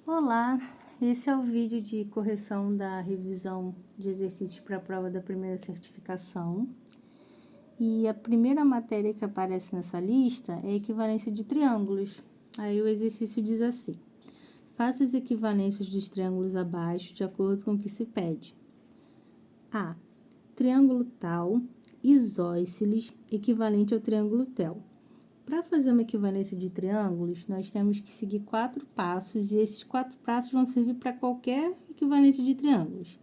Olá, esse é o vídeo de correção da revisão de exercícios para a prova da primeira certificação. E a primeira matéria que aparece nessa lista é a equivalência de triângulos. Aí o exercício diz assim: faça as equivalências dos triângulos abaixo de acordo com o que se pede. A. Triângulo tal, isósceles, equivalente ao triângulo tel. Para fazer uma equivalência de triângulos, nós temos que seguir 4 passos e esses 4 passos vão servir para qualquer equivalência de triângulos.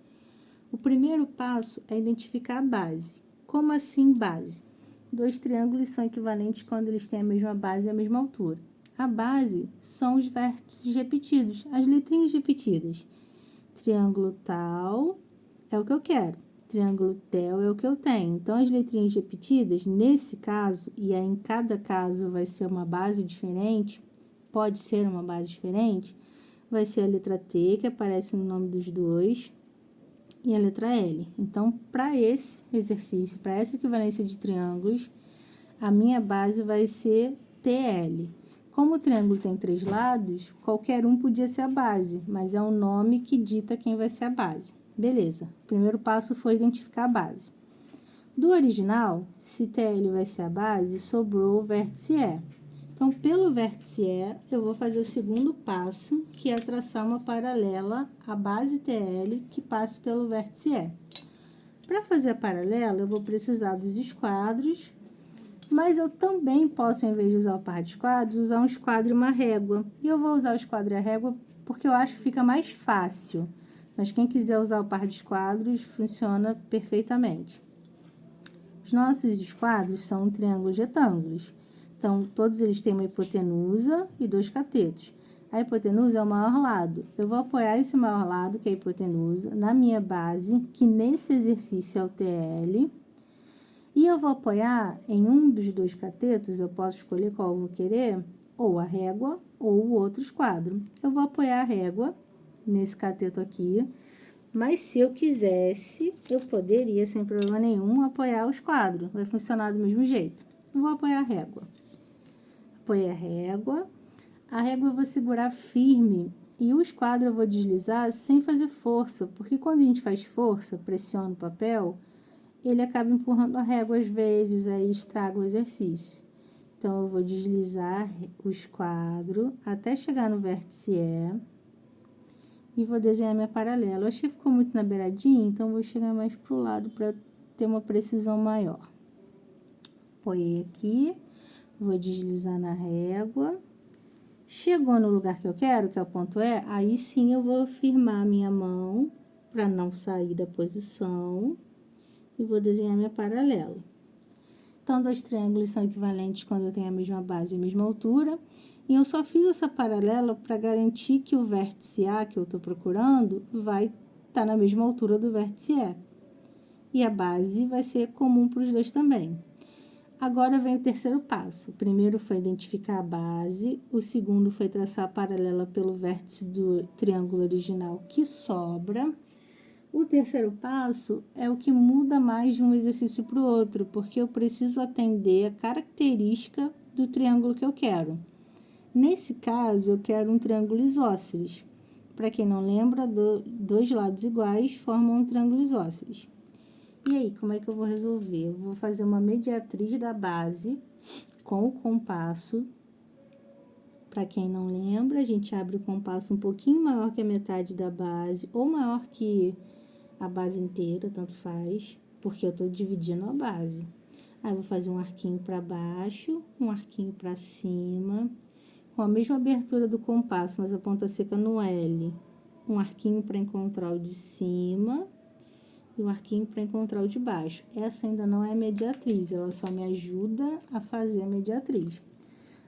O primeiro passo é identificar a base. Como assim base? 2 triângulos são equivalentes quando eles têm a mesma base e a mesma altura. A base são os vértices repetidos, as letrinhas repetidas. Triângulo tal é o que eu quero. Triângulo tel é o que eu tenho. Então, as letrinhas repetidas, nesse caso, e aí em cada caso vai ser uma base diferente, pode ser uma base diferente, vai ser a letra T, que aparece no nome dos dois, e a letra L. Então, para esse exercício, para essa equivalência de triângulos, a minha base vai ser TL. Como o triângulo tem 3 lados, qualquer um podia ser a base, mas é o nome que dita quem vai ser a base. Beleza, o primeiro passo foi identificar a base. Do original, se TL vai ser a base, sobrou o vértice E. Então, pelo vértice E, eu vou fazer o segundo passo, que é traçar uma paralela à base TL que passe pelo vértice E. Para fazer a paralela, eu vou precisar dos esquadros, mas eu também posso, em vez de usar o par de esquadros, usar um esquadro e uma régua. E eu vou usar o esquadro e a régua porque eu acho que fica mais fácil. Mas quem quiser usar o par de esquadros, funciona perfeitamente. Os nossos esquadros são triângulos retângulos. Então, todos eles têm uma hipotenusa e 2 catetos. A hipotenusa é o maior lado. Eu vou apoiar esse maior lado, que é a hipotenusa, na minha base, que nesse exercício é o TL. E eu vou apoiar em um dos 2 catetos, eu posso escolher qual eu vou querer, ou a régua ou o outro esquadro. Eu vou apoiar a régua nesse cateto aqui, mas se eu quisesse, eu poderia, sem problema nenhum, apoiar o esquadro. Vai funcionar do mesmo jeito. Eu vou apoiar a régua. Apoiei a régua. A régua eu vou segurar firme e o esquadro eu vou deslizar sem fazer força, porque quando a gente faz força, pressiona o papel, ele acaba empurrando a régua às vezes, aí estraga o exercício. Então, eu vou deslizar o esquadro até chegar no vértice E e vou desenhar minha paralela. Eu achei que ficou muito na beiradinha, então vou chegar mais pro lado para ter uma precisão maior. Apoiei aqui, vou deslizar na régua. Chegou no lugar que eu quero, que é o ponto E, aí sim eu vou firmar a minha mão para não sair da posição e vou desenhar minha paralela. Então, 2 triângulos são equivalentes quando eu tenho a mesma base e a mesma altura. E eu só fiz essa paralela para garantir que o vértice A que eu estou procurando vai estar na mesma altura do vértice E. E a base vai ser comum para os dois também. Agora vem o terceiro passo. O primeiro foi identificar a base, o segundo foi traçar a paralela pelo vértice do triângulo original que sobra. O terceiro passo é o que muda mais de um exercício para o outro, porque eu preciso atender a característica do triângulo que eu quero. Nesse caso, eu quero um triângulo isósceles. Para quem não lembra, 2 lados iguais formam um triângulo isósceles. E aí, como é que eu vou resolver? Eu vou fazer uma mediatriz da base com o compasso. Para quem não lembra, a gente abre o compasso um pouquinho maior que a metade da base, ou maior que a base inteira, tanto faz, porque eu estou dividindo a base. Aí, vou fazer um arquinho para baixo, um arquinho para cima, com a mesma abertura do compasso, mas a ponta seca no L. Um arquinho para encontrar o de cima e um arquinho para encontrar o de baixo. Essa ainda não é mediatriz, ela só me ajuda a fazer a mediatriz.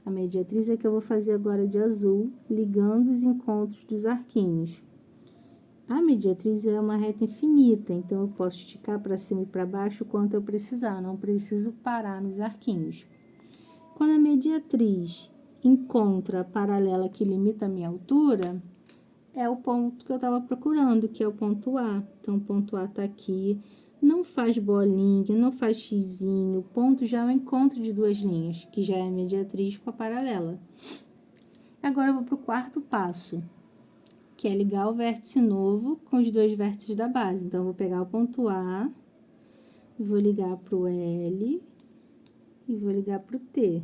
A mediatriz é que eu vou fazer agora de azul, ligando os encontros dos arquinhos. A mediatriz é uma reta infinita, então eu posso esticar para cima e para baixo o quanto eu precisar, não preciso parar nos arquinhos. Quando a mediatriz encontra a paralela que limita a minha altura, é o ponto que eu estava procurando, que é o ponto A. Então, o ponto A está aqui, não faz bolinha, não faz xizinho, o ponto já é o encontro de 2 linhas, que já é a mediatriz com a paralela. Agora, eu vou para o quarto passo. que é ligar o vértice novo com os dois vértices da base. Então, eu vou pegar o ponto A, vou ligar para o L e vou ligar para o T.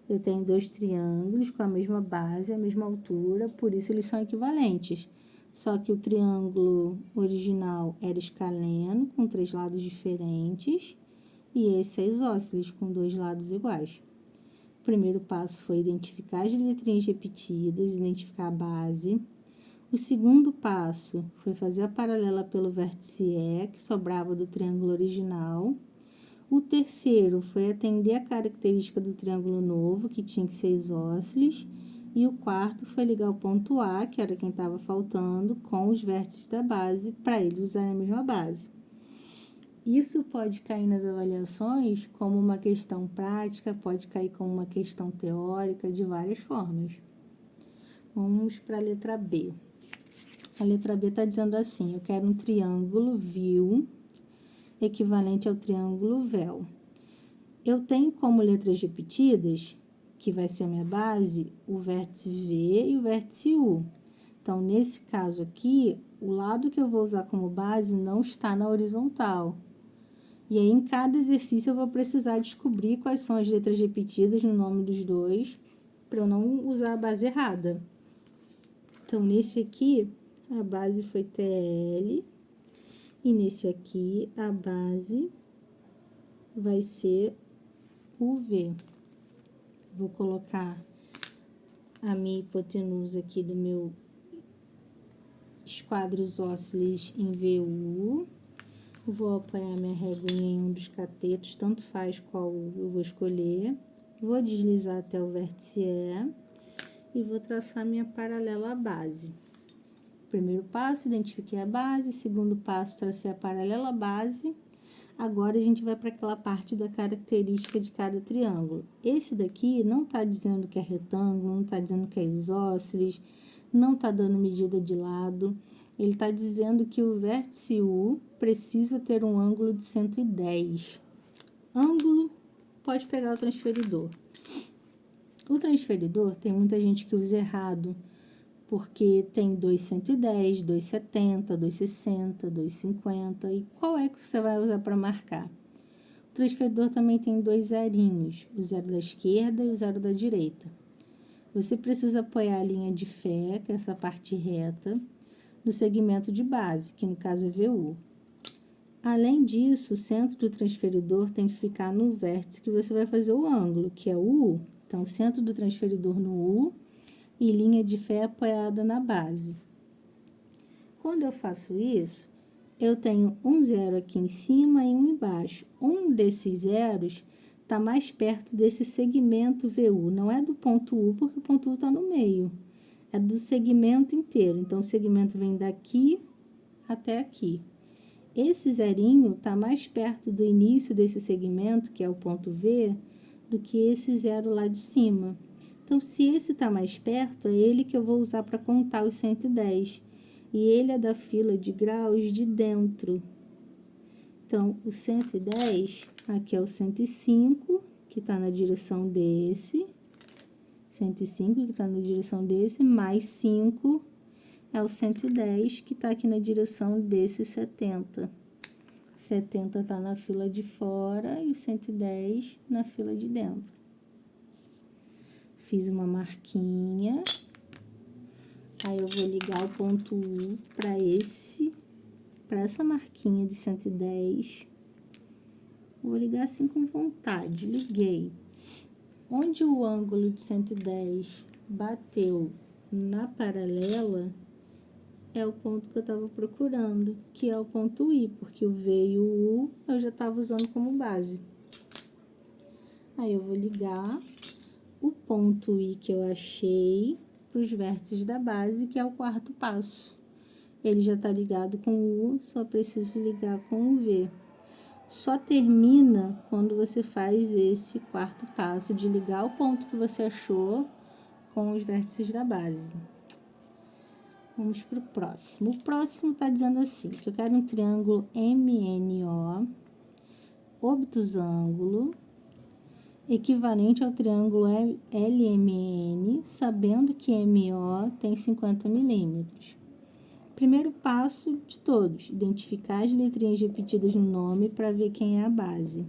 Eu tenho dois triângulos com a mesma base, a mesma altura, por isso eles são equivalentes. Só que o triângulo original era escaleno, com 3 lados diferentes, e esse é isósceles, com 2 lados iguais. O primeiro passo foi identificar as letrinhas repetidas, identificar a base. O segundo passo foi fazer a paralela pelo vértice E, que sobrava do triângulo original. O terceiro foi atender a característica do triângulo novo, que tinha que ser isósceles. E o quarto foi ligar o ponto A, que era quem estava faltando, com os vértices da base, para eles usarem a mesma base. Isso pode cair nas avaliações como uma questão prática, pode cair como uma questão teórica, de várias formas. Vamos para a letra B. A letra B está dizendo assim, eu quero um triângulo VIL equivalente ao triângulo VEL. Eu tenho como letras repetidas, que vai ser a minha base, o vértice V e o vértice U. Então, nesse caso aqui, o lado que eu vou usar como base não está na horizontal. E aí, em cada exercício, eu vou precisar descobrir quais são as letras repetidas no nome dos dois, para eu não usar a base errada. Então, nesse aqui, a base foi TL, e nesse aqui, a base vai ser UV. Vou colocar a minha hipotenusa aqui do meu esquadro isósceles em VU. Vou apoiar minha reguinha em um dos catetos, tanto faz qual eu vou escolher. Vou deslizar até o vértice E e vou traçar minha paralela à base. Primeiro passo, identifiquei a base. Segundo passo, tracei a paralela à base. Agora, a gente vai para aquela parte da característica de cada triângulo. Esse daqui não está dizendo que é retângulo, não está dizendo que é isósceles, não está dando medida de lado. Ele está dizendo que o vértice U precisa ter um ângulo de 110. Ângulo, pode pegar o transferidor. O transferidor, tem muita gente que usa errado, porque tem 2,110, 2,70, 2,60, 2,50. E qual é que você vai usar para marcar? O transferidor também tem 2 zerinhos, o 0 da esquerda e o 0 da direita. Você precisa apoiar a linha de fé, que é essa parte reta, no segmento de base, que no caso é VU. Além disso, o centro do transferidor tem que ficar no vértice que você vai fazer o ângulo, que é o U. Então, o centro do transferidor no U e linha de fé apoiada na base. Quando eu faço isso, eu tenho um zero aqui em cima e um embaixo. Um desses zeros está mais perto desse segmento VU. Não é do ponto U, porque o ponto U está no meio. É do segmento inteiro. Então, o segmento vem daqui até aqui. Esse zerinho está mais perto do início desse segmento, que é o ponto V, do que esse zero lá de cima. Então, se esse está mais perto, é ele que eu vou usar para contar os 110. E ele é da fila de graus de dentro. Então, o 110, aqui é o 105, que está na direção desse. 105, que está na direção desse, mais 5 é o 110, que está aqui na direção desse 70. 70 está na fila de fora e o 110 na fila de dentro. Fiz uma marquinha. Aí, eu vou ligar o ponto U para essa marquinha de 110. Vou ligar assim com vontade. Liguei. Onde o ângulo de 110 bateu na paralela, é o ponto que eu estava procurando, que é o ponto I, porque o V e o U eu já estava usando como base. Aí, eu vou ligar o ponto I que eu achei para os vértices da base, que é o quarto passo. Ele já está ligado com o U, só preciso ligar com o V. Só termina quando você faz esse quarto passo de ligar o ponto que você achou com os vértices da base. Vamos para o próximo. O próximo está dizendo assim, que eu quero um triângulo MNO, obtusângulo, equivalente ao triângulo LMN, sabendo que MO tem 50 milímetros. Primeiro passo de todos, identificar as letrinhas repetidas no nome para ver quem é a base.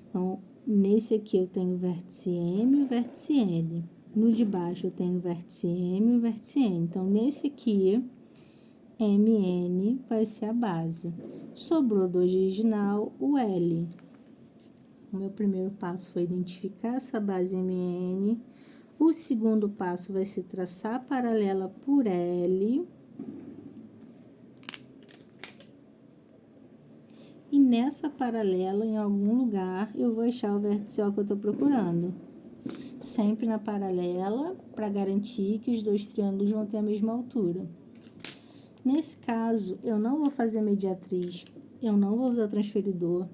Então, nesse aqui eu tenho o vértice M e o vértice N. No de baixo eu tenho o vértice M e o vértice N. Então, nesse aqui, MN vai ser a base. Sobrou do original o L. O meu primeiro passo foi identificar essa base MN. O segundo passo vai ser traçar a paralela por L. E nessa paralela, em algum lugar, eu vou achar o vértice O que eu estou procurando. Sempre na paralela, para garantir que os dois triângulos vão ter a mesma altura. Nesse caso, eu não vou fazer mediatriz, eu não vou usar transferidor.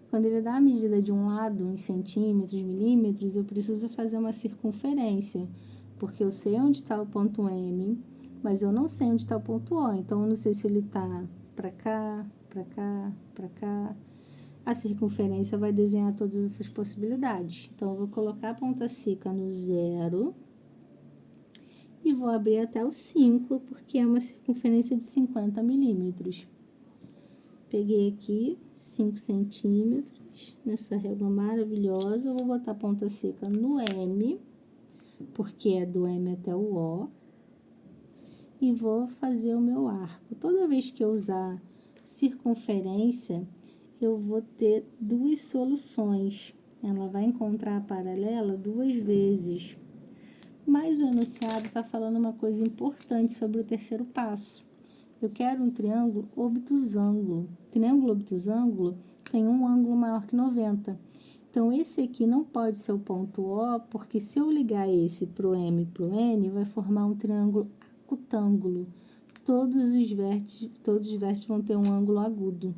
Quando ele dá a medida de um lado em centímetros, milímetros, eu preciso fazer uma circunferência, porque eu sei onde está o ponto M, mas eu não sei onde está o ponto O. Então, eu não sei se ele está para cá, para cá, para cá. A circunferência vai desenhar todas essas possibilidades. Então, eu vou colocar a ponta seca no 0 e vou abrir até o 5, porque é uma circunferência de 50 milímetros. Peguei aqui 5 centímetros nessa régua maravilhosa. Eu vou botar a ponta seca no M, porque é do M até o O. E vou fazer o meu arco. Toda vez que eu usar circunferência, eu vou ter duas soluções. Ela vai encontrar a paralela duas vezes. Mas o enunciado está falando uma coisa importante sobre o terceiro passo. Eu quero um triângulo obtusângulo. Triângulo obtusângulo tem um ângulo maior que 90. Então, esse aqui não pode ser o ponto O, porque se eu ligar esse para o M e para o N, vai formar um triângulo acutângulo. Todos os vértices vão ter um ângulo agudo.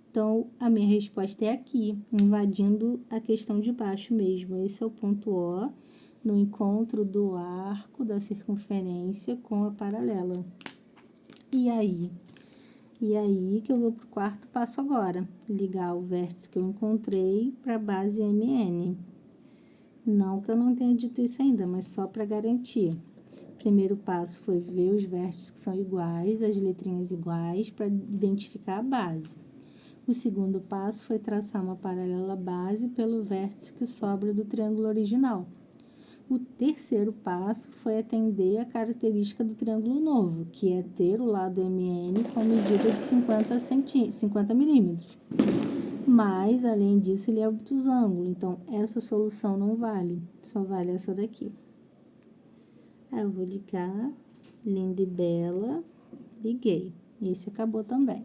Então, a minha resposta é aqui, invadindo a questão de baixo mesmo. Esse é o ponto O, no encontro do arco da circunferência com a paralela. E aí que eu vou para o quarto passo agora, ligar o vértice que eu encontrei para a base MN. Não que eu não tenha dito isso ainda, mas só para garantir. Primeiro passo foi ver os vértices que são iguais, as letrinhas iguais, para identificar a base. O segundo passo foi traçar uma paralela base pelo vértice que sobra do triângulo original. O terceiro passo foi atender a característica do triângulo novo, que é ter o lado MN com medida de 50 milímetros. Mas, além disso, ele é obtusângulo, então essa solução não vale, só vale essa daqui. Aí eu vou ligar, linda e bela, liguei. Esse acabou também.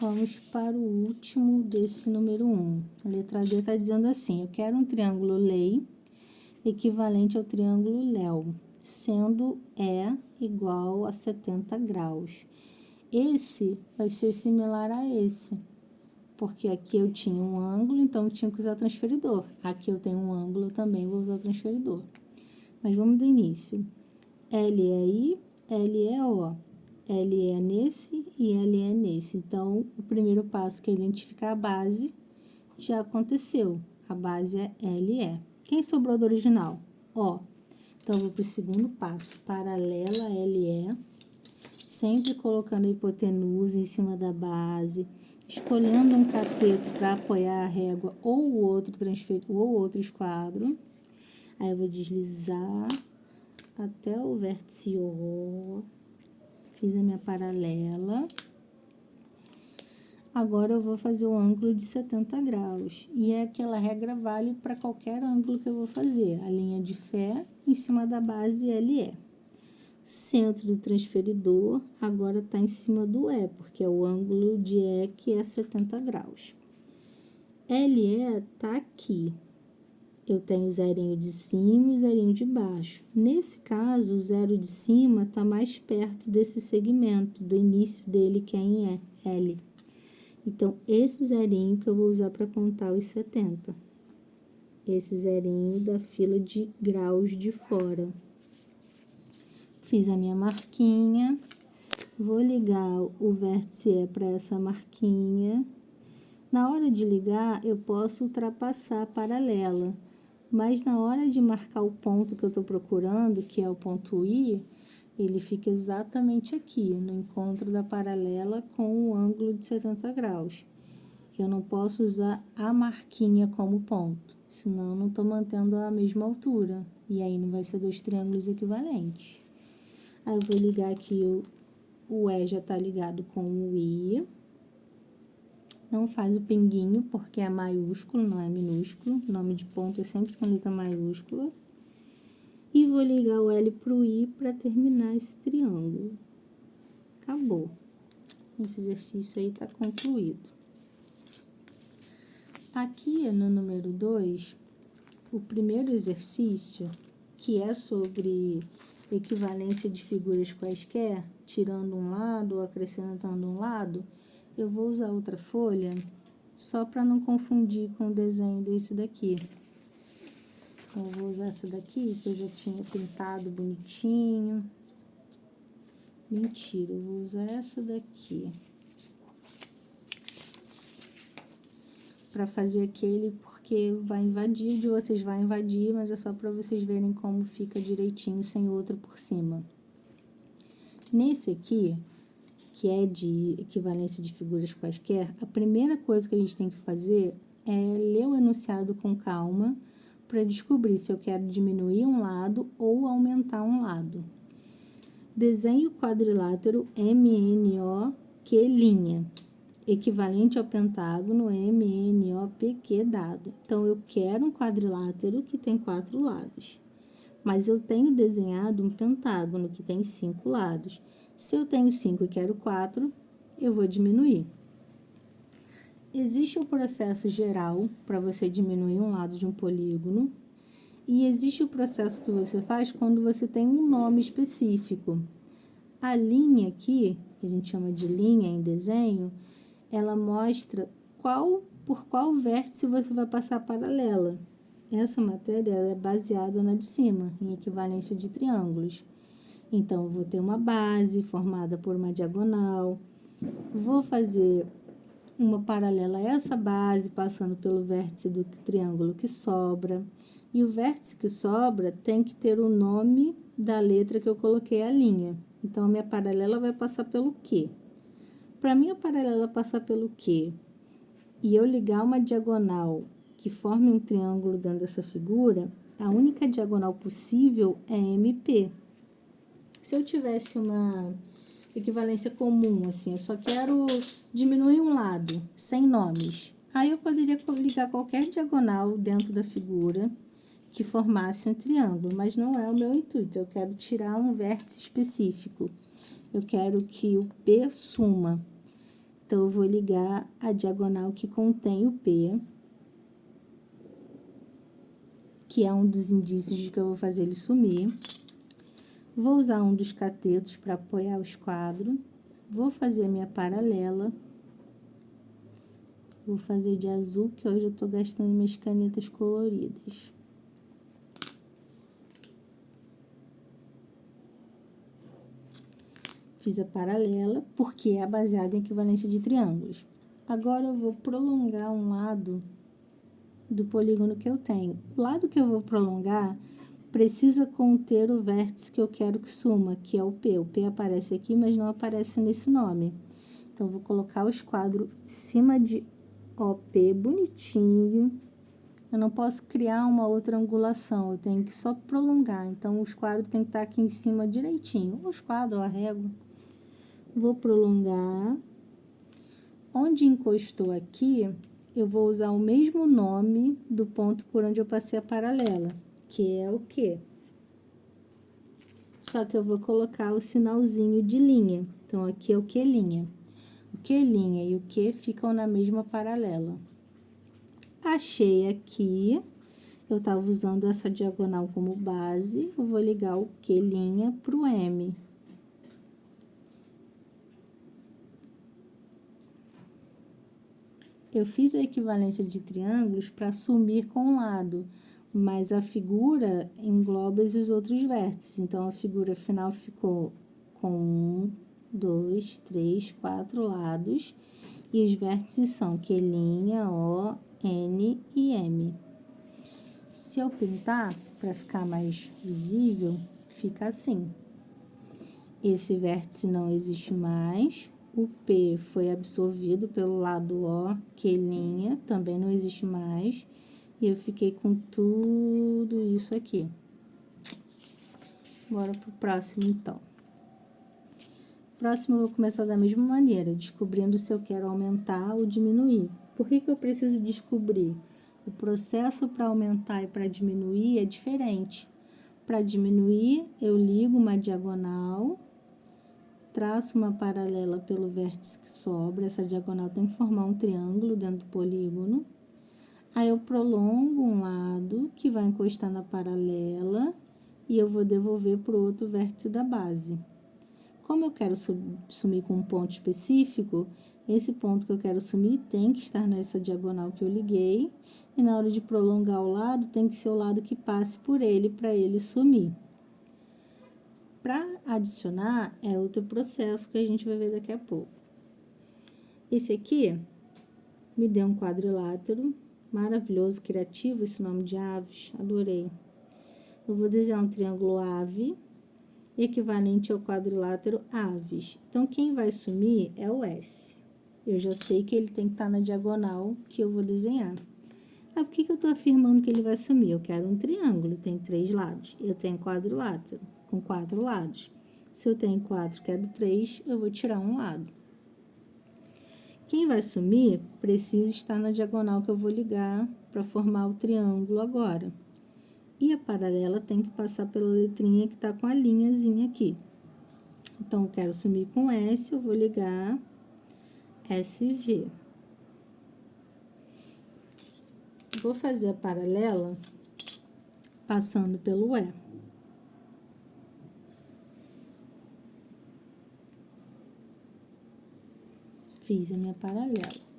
Vamos para o último desse número 1. A letra D está dizendo assim: eu quero um triângulo lei equivalente ao triângulo Léo, sendo E igual a 70 graus. Esse vai ser similar a esse, porque aqui eu tinha um ângulo, então eu tinha que usar transferidor. Aqui eu tenho um ângulo, também vou usar transferidor. Mas vamos do início. L é I, L é O. L é nesse e L é nesse. Então, o primeiro passo, que é identificar a base, já aconteceu. A base é LE. Quem sobrou do original? O. Então, eu vou para o segundo passo. Paralela LE. Sempre colocando a hipotenusa em cima da base. Escolhendo um cateto para apoiar a régua ou o outro esquadro. Aí, eu vou deslizar até o vértice O. Fiz a minha paralela. Agora, eu vou fazer o ângulo de 70 graus. E aquela regra vale para qualquer ângulo que eu vou fazer. A linha de fé em cima da base LE. Centro do transferidor agora está em cima do E, porque é o ângulo de E que é 70 graus. LE está aqui. Eu tenho o zerinho de cima e o zerinho de baixo. Nesse caso, o zero de cima está mais perto desse segmento, do início dele, que é em L. Então, esse zerinho que eu vou usar para contar os 70. Esse zerinho da fila de graus de fora. Fiz a minha marquinha. Vou ligar o vértice E para essa marquinha. Na hora de ligar, eu posso ultrapassar a paralela, mas na hora de marcar o ponto que eu estou procurando, que é o ponto I, ele fica exatamente aqui, no encontro da paralela com o ângulo de 70 graus. Eu não posso usar a marquinha como ponto, senão eu não estou mantendo a mesma altura, e aí não vai ser dois triângulos equivalentes. Aí eu vou ligar aqui, o E já está ligado com o I. Não faz o pinguinho, porque é maiúsculo, não é minúsculo. O nome de ponto é sempre com letra maiúscula. E vou ligar o L para o I para terminar esse triângulo. Acabou. Esse exercício aí está concluído. Aqui no número 2, o primeiro exercício, que é sobre equivalência de figuras quaisquer, tirando um lado ou acrescentando um lado, eu vou usar outra folha só para não confundir com o desenho desse daqui. Eu vou usar essa daqui, que eu já tinha pintado bonitinho. Mentira, eu vou usar essa daqui. Para fazer aquele, porque vai invadir, de vocês vai invadir, mas é só para vocês verem como fica direitinho, sem outro por cima. Nesse aqui, que é de equivalência de figuras quaisquer, a primeira coisa que a gente tem que fazer é ler o enunciado com calma para descobrir se eu quero diminuir um lado ou aumentar um lado. Desenhe o quadrilátero MNOQ', equivalente ao pentágono MNOPQ dado. Então, eu quero um quadrilátero que tem 4 lados, mas eu tenho desenhado um pentágono que tem 5 lados. Se eu tenho 5 e quero 4, eu vou diminuir. Existe o processo geral para você diminuir um lado de um polígono, e existe o processo que você faz quando você tem um nome específico. A linha aqui, que a gente chama de linha em desenho, ela mostra por qual vértice você vai passar a paralela. Essa matéria ela é baseada na de cima, em equivalência de triângulos. Então, eu vou ter uma base formada por uma diagonal, vou fazer uma paralela a essa base, passando pelo vértice do triângulo que sobra, e o vértice que sobra tem que ter o nome da letra que eu coloquei a linha. Então, a minha paralela vai passar pelo Q. Para minha paralela passar pelo Q e eu ligar uma diagonal que forme um triângulo dentro dessa figura, a única diagonal possível é MP. Se eu tivesse uma equivalência comum, assim, eu só quero diminuir um lado, sem nomes, aí eu poderia ligar qualquer diagonal dentro da figura que formasse um triângulo, mas não é o meu intuito, eu quero tirar um vértice específico. Eu quero que o P suma. Então, eu vou ligar a diagonal que contém o P, que é um dos indícios de que eu vou fazer ele sumir. Vou usar um dos catetos para apoiar o esquadro. Vou fazer a minha paralela. Vou fazer de azul, que hoje eu estou gastando minhas canetas coloridas. Fiz a paralela, porque é baseada em equivalência de triângulos. Agora, eu vou prolongar um lado do polígono que eu tenho. O lado que eu vou prolongar precisa conter o vértice que eu quero que suma, que é o P. O P aparece aqui, mas não aparece nesse nome. Então, eu vou colocar o esquadro em cima de OP bonitinho. Eu não posso criar uma outra angulação, eu tenho que só prolongar. Então, o esquadro tem que estar aqui em cima direitinho. O esquadro, a régua. Vou prolongar. Onde encostou aqui, eu vou usar o mesmo nome do ponto por onde eu passei a paralela, que é o Q. Só que eu vou colocar o sinalzinho de linha. Então, aqui é o Q'. O Q' e o Q ficam na mesma paralela. Achei aqui, eu estava usando essa diagonal como base, eu vou ligar o Q' para o M. Eu fiz a equivalência de triângulos para sumir com um lado, mas a figura engloba esses outros vértices. Então, a figura final ficou com 1, 2, 3, 4 lados. E os vértices são Q', O, N e M. Se eu pintar, para ficar mais visível, fica assim. Esse vértice não existe mais. O P foi absorvido pelo lado O, Q' também não existe mais. E eu fiquei com tudo isso aqui. Bora pro próximo, então. Próximo, eu vou começar da mesma maneira, descobrindo se eu quero aumentar ou diminuir. Por que eu preciso descobrir? O processo para aumentar e para diminuir é diferente. Para diminuir, eu ligo uma diagonal, traço uma paralela pelo vértice que sobra. Essa diagonal tem que formar um triângulo dentro do polígono. Aí eu prolongo um lado que vai encostar na paralela e eu vou devolver para o outro vértice da base. Como eu quero sumir com um ponto específico, esse ponto que eu quero sumir tem que estar nessa diagonal que eu liguei, e na hora de prolongar o lado, tem que ser o lado que passe por ele, para ele sumir. Para adicionar, é outro processo que a gente vai ver daqui a pouco. Esse aqui me deu um quadrilátero, maravilhoso, criativo, esse nome de aves, adorei. Eu vou desenhar um triângulo ave, equivalente ao quadrilátero aves. Então, quem vai sumir é o S. Eu já sei que ele tem que estar na diagonal que eu vou desenhar. Ah, por que eu estou afirmando que ele vai sumir? Eu quero um triângulo, tem 3 lados. Eu tenho quadrilátero, com 4 lados. Se eu tenho 4, quero 3, eu vou tirar um lado. Quem vai sumir precisa estar na diagonal que eu vou ligar para formar o triângulo agora. E a paralela tem que passar pela letrinha que está com a linhazinha aqui. Então, eu quero sumir com S, eu vou ligar SV. Vou fazer a paralela passando pelo E. Fiz a minha paralela.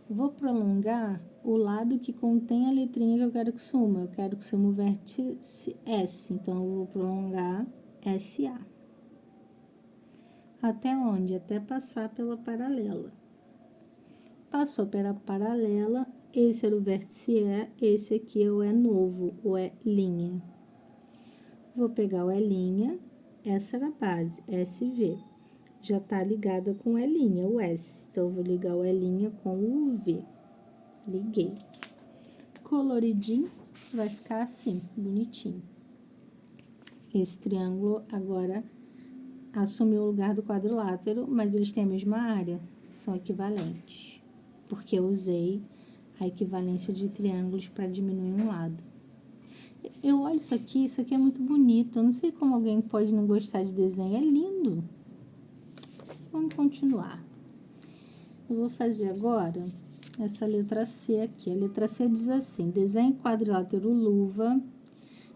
Vou prolongar o lado que contém a letrinha que eu quero que suma. Eu quero que suma o vértice S, então eu vou prolongar SA. Até onde? Até passar pela paralela. Passou pela paralela, esse era o vértice E, esse aqui é o E novo, o E'. Vou pegar o E', essa era a base, SV. Já tá ligada com o E', o S. Então, eu vou ligar o E' com o V. Liguei. Coloridinho, vai ficar assim, bonitinho. Esse triângulo agora assumiu o lugar do quadrilátero, mas eles têm a mesma área, são equivalentes, porque eu usei a equivalência de triângulos para diminuir um lado. Eu olho isso aqui é muito bonito, eu não sei como alguém pode não gostar de desenho, é lindo. Vamos continuar. Eu vou fazer agora essa letra C aqui. A letra C diz assim: desenhe quadrilátero luva,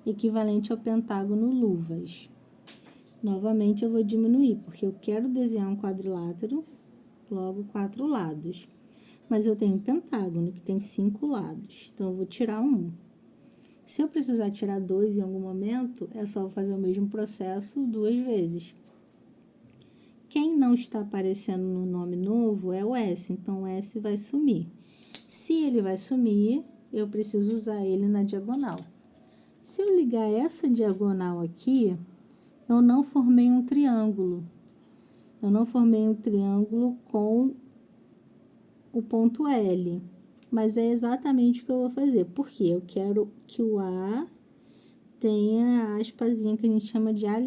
equivalente ao pentágono luvas. Novamente, eu vou diminuir, porque eu quero desenhar um quadrilátero, logo 4 lados. Mas eu tenho um pentágono, que tem 5 lados. Então, eu vou tirar um. Se eu precisar tirar 2 em algum momento, é só fazer o mesmo processo 2 vezes. Quem não está aparecendo no nome novo é o S, então o S vai sumir. Se ele vai sumir, eu preciso usar ele na diagonal. Se eu ligar essa diagonal aqui, eu não formei um triângulo. Eu não formei um triângulo com o ponto L, mas é exatamente o que eu vou fazer, porque eu quero que o A tenha a aspazinha que a gente chama de A'.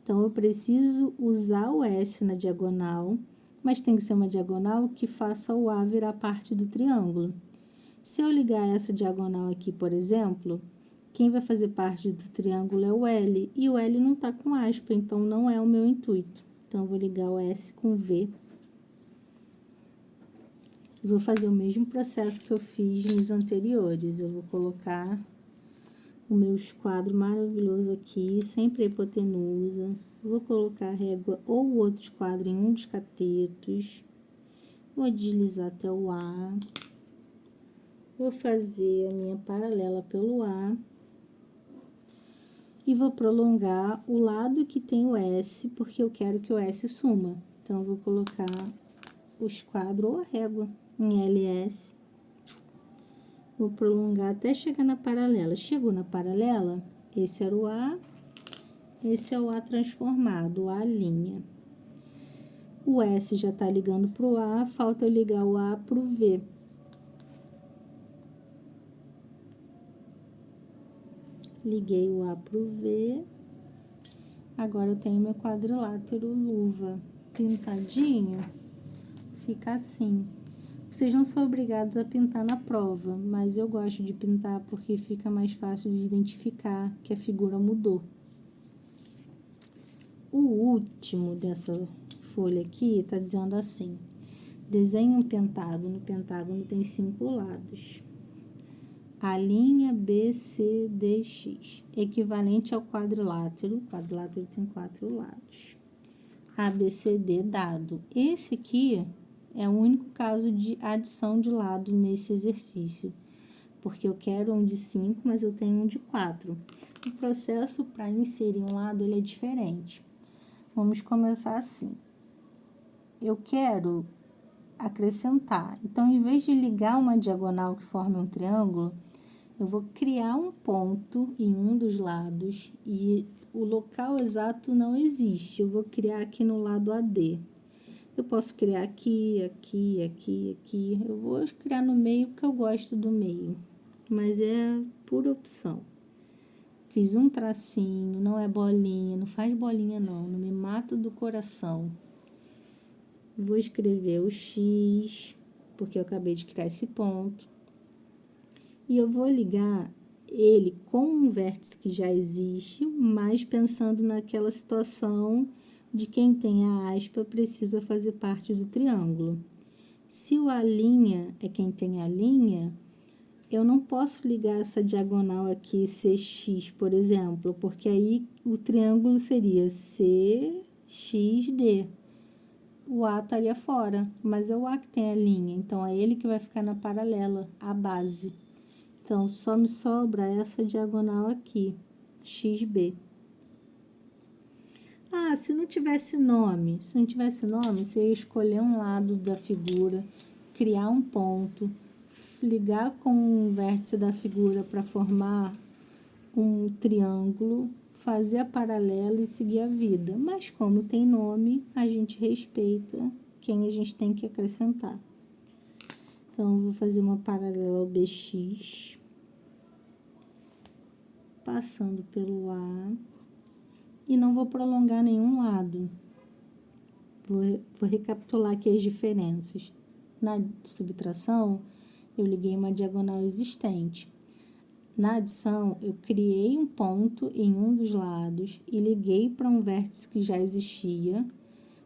Então, eu preciso usar o S na diagonal, mas tem que ser uma diagonal que faça o A virar parte do triângulo. Se eu ligar essa diagonal aqui, por exemplo, quem vai fazer parte do triângulo é o L, e o L não está com aspa, então não é o meu intuito. Então, eu vou ligar o S com V. E vou fazer o mesmo processo que eu fiz nos anteriores. Eu vou colocar o meu esquadro maravilhoso aqui, sempre hipotenusa. Vou colocar a régua ou o outro esquadro em um dos catetos. Vou deslizar até o A. Vou fazer a minha paralela pelo A. E vou prolongar o lado que tem o S, porque eu quero que o S suma. Então, eu vou colocar o esquadro ou a régua em LS. Vou prolongar até chegar na paralela. Chegou na paralela, esse era o A, esse é o A transformado, o A'. O S já tá ligando pro A, falta eu ligar o A pro V. Liguei o A pro V. Agora eu tenho meu quadrilátero luva pintadinho. Fica assim. Vocês não são obrigados a pintar na prova, mas eu gosto de pintar porque fica mais fácil de identificar que a figura mudou. O último dessa folha aqui tá dizendo assim: desenhe um pentágono. O pentágono tem 5 lados. A linha B, C, D, X, equivalente ao quadrilátero. O quadrilátero tem 4 lados. A, B, C, D dado. Esse aqui é o único caso de adição de lado nesse exercício, porque eu quero um de 5, mas eu tenho um de 4. O processo para inserir um lado ele é diferente. Vamos começar assim. Eu quero acrescentar. Então, em vez de ligar uma diagonal que forme um triângulo, eu vou criar um ponto em um dos lados e o local exato não existe. Eu vou criar aqui no lado AD. Eu posso criar aqui, aqui, aqui, aqui. Eu vou criar no meio porque eu gosto do meio, mas é por opção. Fiz um tracinho, não é bolinha, não faz bolinha não me mata do coração. Vou escrever o X, porque eu acabei de criar esse ponto. E eu vou ligar ele com um vértice que já existe, mas pensando naquela situação de quem tem a aspa precisa fazer parte do triângulo. Se o A' é quem tem a linha, eu não posso ligar essa diagonal aqui CX, por exemplo, porque aí o triângulo seria CXD. O A estaria fora, mas é o A que tem a linha, então é ele que vai ficar na paralela, a base. Então, só me sobra essa diagonal aqui, XB. Ah, se não tivesse nome, você ia escolher um lado da figura, criar um ponto, ligar com o vértice da figura para formar um triângulo, fazer a paralela e seguir a vida. Mas como tem nome, a gente respeita quem a gente tem que acrescentar. Então, eu vou fazer uma paralela ao BX, passando pelo A, e não vou prolongar nenhum lado. Vou recapitular aqui as diferenças. Na subtração, eu liguei uma diagonal existente. Na adição, eu criei um ponto em um dos lados e liguei para um vértice que já existia,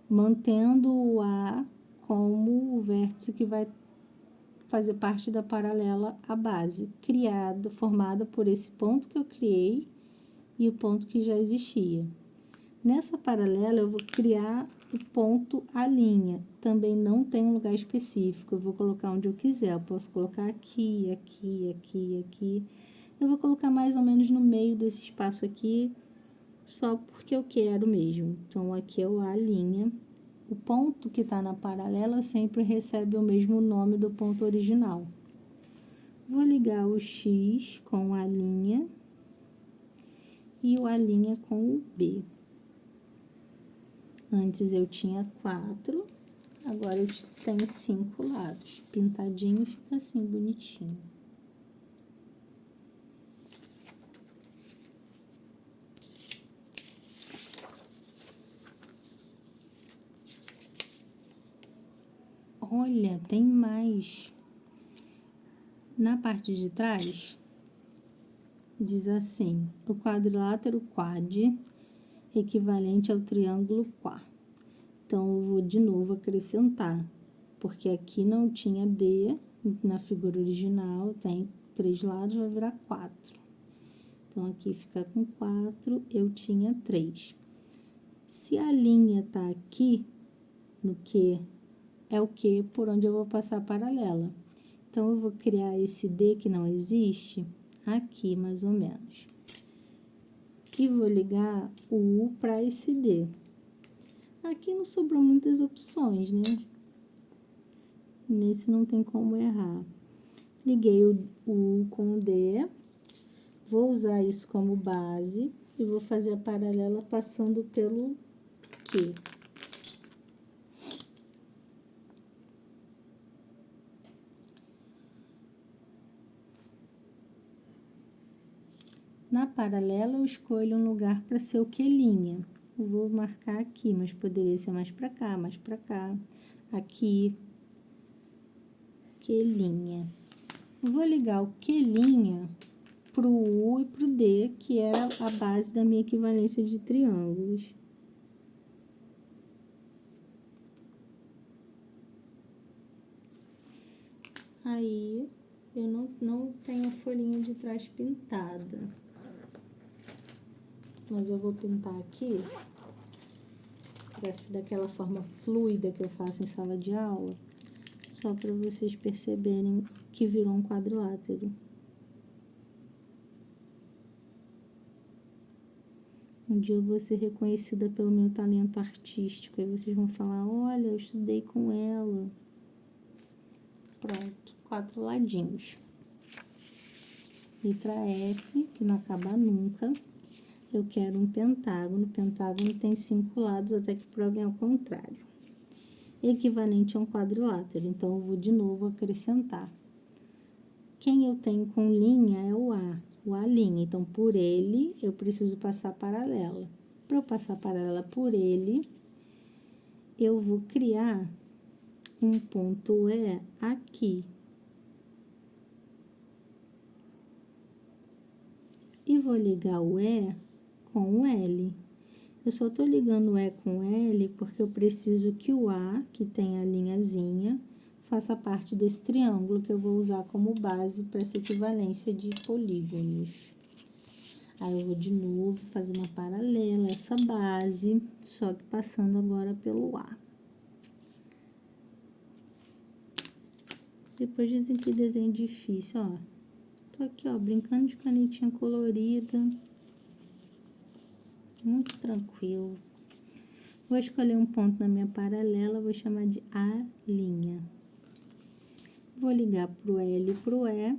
mantendo o A como o vértice que vai fazer parte da paralela à base, formada por esse ponto que eu criei e o ponto que já existia. Nessa paralela, eu vou criar o ponto A'. Também não tem um lugar específico, eu vou colocar onde eu quiser. Eu posso colocar aqui, aqui, aqui, aqui. Eu vou colocar mais ou menos no meio desse espaço aqui, só porque eu quero mesmo. Então, aqui é o A'. O ponto que está na paralela sempre recebe o mesmo nome do ponto original. Vou ligar o X com a linha e o A' com o B. Antes eu tinha 4, agora eu tenho 5 lados. Pintadinho fica assim, bonitinho. Olha, tem mais. Na parte de trás, diz assim: o quadrilátero quad equivalente ao triângulo quá. Então, eu vou de novo acrescentar, porque aqui não tinha D, na figura original tem 3 lados, vai virar 4. Então, aqui fica com 4, eu tinha 3. Se a linha tá aqui, no Q, é o Q por onde eu vou passar a paralela. Então, eu vou criar esse D que não existe, aqui mais ou menos. E vou ligar o U para esse D. Aqui não sobrou muitas opções, né? Nesse não tem como errar. Liguei o U com o D. Vou usar isso como base e vou fazer a paralela passando pelo Q. Na paralela, eu escolho um lugar para ser o Q'. Eu vou marcar aqui, mas poderia ser mais para cá, mais para cá. Aqui, Q'. Vou ligar o Q' para o U e para o D, que era a base da minha equivalência de triângulos. Aí, eu não tenho a folhinha de trás pintada. Mas eu vou pintar aqui, daquela forma fluida que eu faço em sala de aula, só para vocês perceberem que virou um quadrilátero. Um dia eu vou ser reconhecida pelo meu talento artístico. Aí vocês vão falar, olha, eu estudei com ela. Pronto, 4 ladinhos. Letra F, que não acaba nunca. Eu quero um pentágono. O pentágono tem 5 lados, até que provem ao contrário. Equivalente a um quadrilátero. Então, eu vou de novo acrescentar. Quem eu tenho com linha é o A linha. Então, por ele, eu preciso passar paralela. Para eu passar paralela por ele, eu vou criar um ponto E aqui. E vou ligar o E com o L. Eu só estou ligando o E com L porque eu preciso que o A, que tem a linhazinha, faça parte desse triângulo que eu vou usar como base para essa equivalência de polígonos. Aí, eu vou de novo fazer uma paralela a essa base, só que passando agora pelo A. Depois dizem que desenho difícil, ó. Tô aqui, ó, brincando de canetinha colorida. Muito tranquilo. Vou escolher um ponto na minha paralela, vou chamar de A'. Vou ligar pro L e pro E.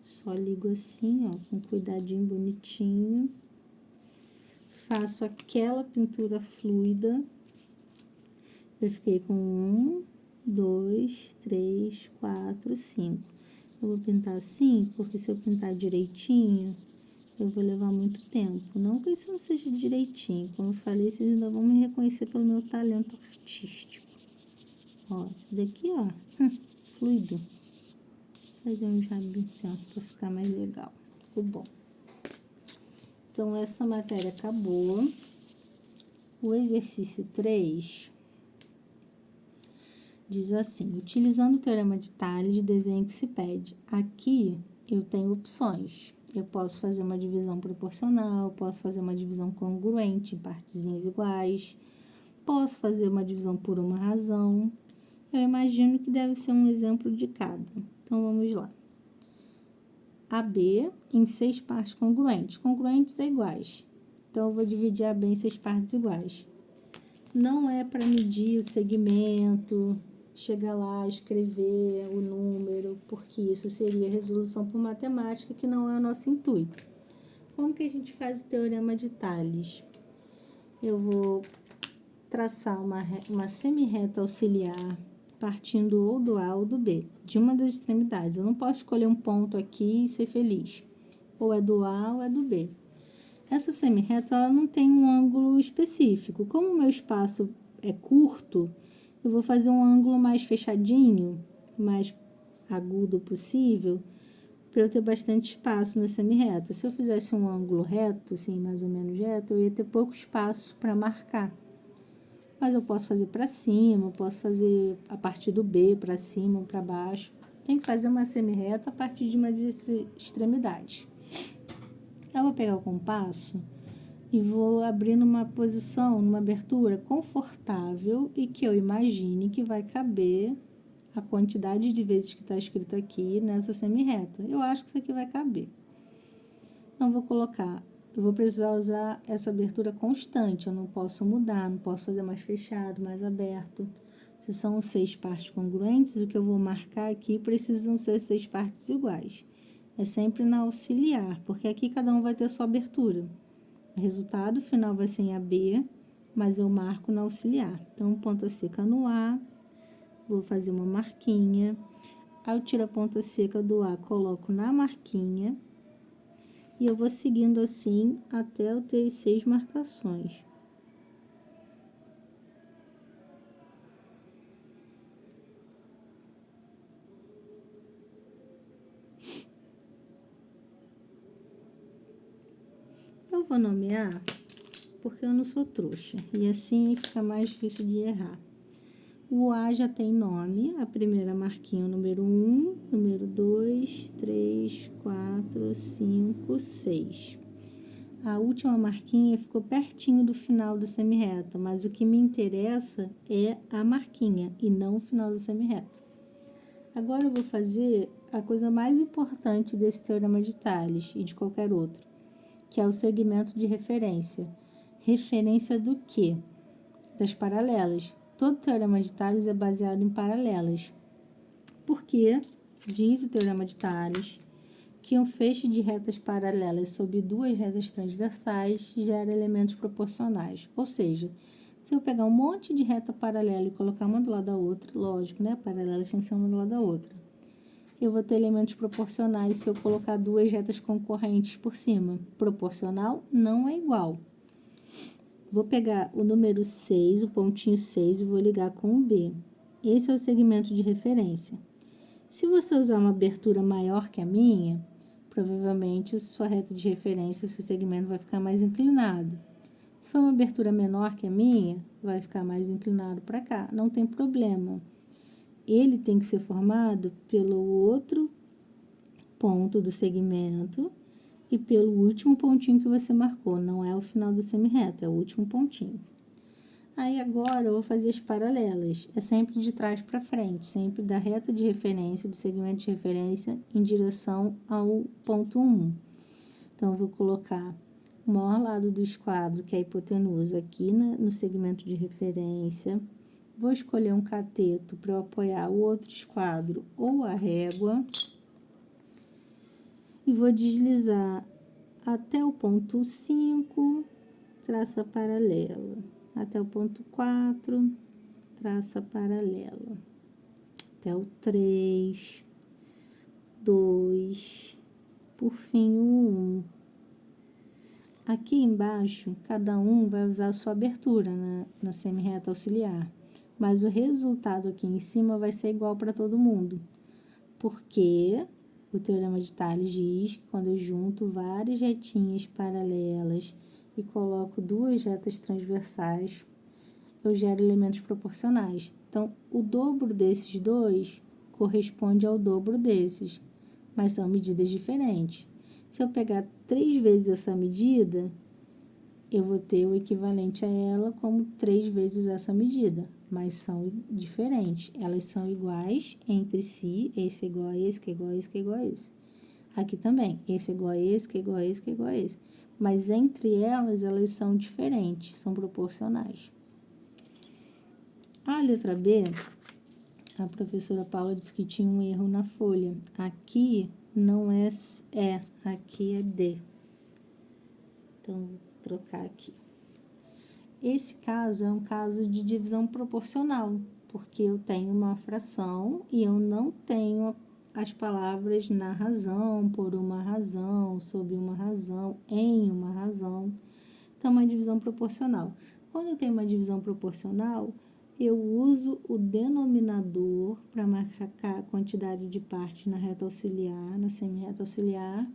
Só ligo assim, ó, com cuidadinho bonitinho. Faço aquela pintura fluida. Eu fiquei com 1, 2, 3, 4, 5. Eu vou pintar assim, porque se eu pintar direitinho, eu vou levar muito tempo. Não que isso não seja direitinho. Como eu falei, vocês ainda vão me reconhecer pelo meu talento artístico. Ó, isso daqui, ó, fluido. Vou fazer um rabinho assim, ó, pra ficar mais legal. Ficou bom. Então, essa matéria acabou. O exercício 3 diz assim: utilizando o teorema de Tales, desenho que se pede. Aqui, eu tenho opções. Eu posso fazer uma divisão proporcional, posso fazer uma divisão congruente em partezinhas iguais, posso fazer uma divisão por uma razão. Eu imagino que deve ser um exemplo de cada. Então, vamos lá. AB em 6 partes congruentes. Congruentes é iguais. Então, eu vou dividir AB em 6 partes iguais. Não é para medir o segmento, chegar lá, escrever o número, porque isso seria resolução por matemática, que não é o nosso intuito. Como que a gente faz o teorema de Tales? Eu vou traçar uma semi-reta auxiliar, partindo ou do A ou do B, de uma das extremidades. Eu não posso escolher um ponto aqui e ser feliz. Ou é do A ou é do B. Essa semi-reta, ela não tem um ângulo específico. Como o meu espaço é curto, eu vou fazer um ângulo mais fechadinho, mais agudo possível, para eu ter bastante espaço na semi-reta. Se eu fizesse um ângulo reto, assim, mais ou menos reto, eu ia ter pouco espaço para marcar. Mas eu posso fazer para cima, eu posso fazer a partir do B para cima ou para baixo. Tem que fazer uma semi-reta a partir de umas extremidades. Eu vou pegar o compasso e vou abrir numa posição, numa abertura confortável e que eu imagine que vai caber a quantidade de vezes que está escrito aqui nessa semi-reta. Eu acho que isso aqui vai caber. Então, vou colocar eu vou precisar usar essa abertura constante, eu não posso mudar, não posso fazer mais fechado, mais aberto. Se são 6 partes congruentes, o que eu vou marcar aqui precisam ser 6 partes iguais. É sempre na auxiliar, porque aqui cada um vai ter sua abertura. O resultado final vai ser em AB, mas eu marco na auxiliar. Então, ponta seca no A, vou fazer uma marquinha. Aí eu tiro a ponta seca do A, coloco na marquinha. E eu vou seguindo assim até eu ter 6 marcações. Eu vou nomear porque eu não sou trouxa. E assim fica mais difícil de errar. O A já tem nome, a primeira marquinha, o número 1, número 2, 3, 4, 5, 6. A última marquinha ficou pertinho do final da semirreta, mas o que me interessa é a marquinha e não o final da semirreta. Agora eu vou fazer a coisa mais importante desse teorema de Tales e de qualquer outro, que é o segmento de referência. Referência do quê? Das paralelas. Todo teorema de Tales é baseado em paralelas. Porque diz o teorema de Tales que um feixe de retas paralelas sobre 2 retas transversais gera elementos proporcionais. Ou seja, se eu pegar um monte de reta paralela e colocar uma do lado da outra, lógico, né? Paralelas tem que ser uma do lado da outra. Eu vou ter elementos proporcionais se eu colocar 2 retas concorrentes por cima. Proporcional não é igual. Vou pegar o número 6, o pontinho 6, e vou ligar com o B. Esse é o segmento de referência. Se você usar uma abertura maior que a minha, provavelmente sua reta de referência, seu segmento vai ficar mais inclinado. Se for uma abertura menor que a minha, vai ficar mais inclinado para cá. Não tem problema. Ele tem que ser formado pelo outro ponto do segmento e pelo último pontinho que você marcou. Não é o final da semirreta, é o último pontinho. Aí agora eu vou fazer as paralelas. É sempre de trás para frente, sempre da reta de referência, do segmento de referência, em direção ao ponto 1. Então, eu vou colocar o maior lado do esquadro, que é a hipotenusa, aqui no segmento de referência. Vou escolher um cateto para eu apoiar o outro esquadro ou a régua. E vou deslizar até o ponto 5, traça paralela. Até o ponto 4, traça paralela. Até o 3, 2, por fim o 1. Aqui embaixo, cada um vai usar a sua abertura na semirreta auxiliar. Mas o resultado aqui em cima vai ser igual para todo mundo. Porque o teorema de Tales diz que quando eu junto várias retinhas paralelas e coloco 2 retas transversais, eu gero elementos proporcionais. Então, o dobro desses dois corresponde ao dobro desses, mas são medidas diferentes. Se eu pegar 3 vezes essa medida, eu vou ter o equivalente a ela como 3 vezes essa medida, mas são diferentes. Elas são iguais entre si, esse é igual a esse, que é igual a esse, que é igual a esse. Aqui também, esse é igual a esse, que é igual a esse, que é igual a esse. Mas entre elas são diferentes, são proporcionais. A letra B, a professora Paula disse que tinha um erro na folha. Aqui não é E, aqui é D. Então, vou trocar aqui. Esse caso é um caso de divisão proporcional, porque eu tenho uma fração e eu não tenho as palavras na razão, por uma razão, sob uma razão, em uma razão. Então, uma divisão proporcional. Quando eu tenho uma divisão proporcional, eu uso o denominador para marcar a quantidade de partes na reta auxiliar, na semirreta auxiliar,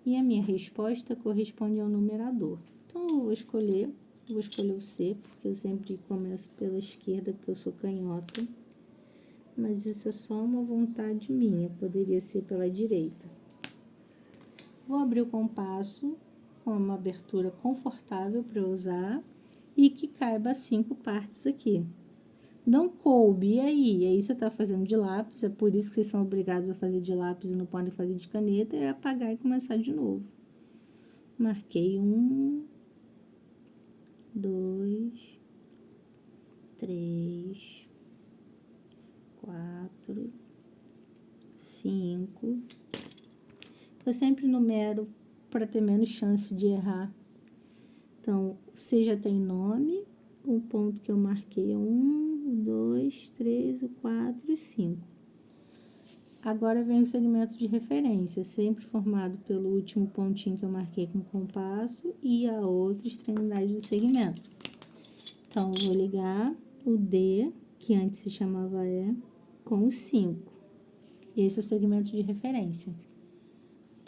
e a minha resposta corresponde ao numerador. Então, eu vou escolher o C, porque eu sempre começo pela esquerda, porque eu sou canhota, mas isso é só uma vontade minha, poderia ser pela direita. Vou abrir o compasso com uma abertura confortável para usar e que caiba 5 partes aqui. Não coube, e aí? E aí você está fazendo de lápis, é por isso que vocês são obrigados a fazer de lápis e não podem fazer de caneta, é apagar e começar de novo. marquei 1, 2, 3, 4, 5. Eu sempre numero para ter menos chance de errar. Então, você já tem nome, o ponto que eu marquei é 1, 2, 3, 4 e 5. Agora vem o segmento de referência, sempre formado pelo último pontinho que eu marquei com compasso e a outra extremidade do segmento. Então, eu vou ligar o D, que antes se chamava E, com o 5. Esse é o segmento de referência.